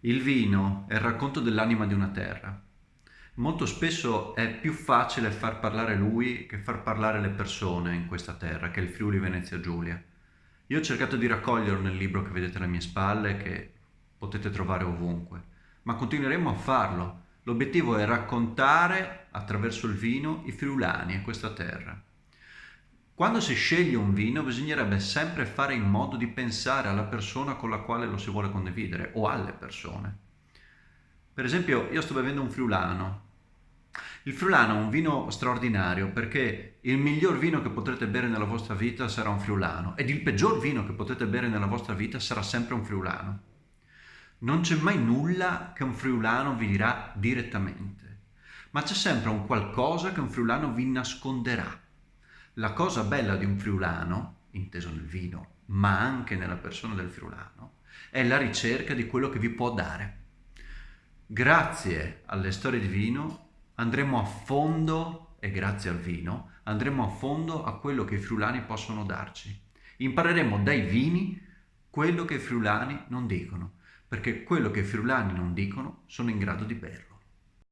Il vino è il racconto dell'anima di una terra. Molto spesso è più facile far parlare lui che far parlare le persone in questa terra, che è il Friuli Venezia Giulia. Io ho cercato di raccoglierlo nel libro che vedete alle mie spalle, che potete trovare ovunque, ma continueremo a farlo. L'obiettivo è raccontare attraverso il vino i friulani e questa terra. Quando si sceglie un vino bisognerebbe sempre fare in modo di pensare alla persona con la quale lo si vuole condividere o alle persone. Per esempio, io sto bevendo un friulano. Il friulano è un vino straordinario perché il miglior vino che potrete bere nella vostra vita sarà un friulano ed il peggior vino che potete bere nella vostra vita sarà sempre un friulano. Non c'è mai nulla che un friulano vi dirà direttamente, ma c'è sempre un qualcosa che un friulano vi nasconderà. La cosa bella di un friulano, inteso nel vino, ma anche nella persona del friulano, è la ricerca di quello che vi può dare. Grazie alle storie di vino andremo a fondo, e grazie al vino, andremo a fondo a quello che i friulani possono darci. Impareremo dai vini quello che i friulani non dicono, perché quello che i friulani non dicono sono in grado di berlo.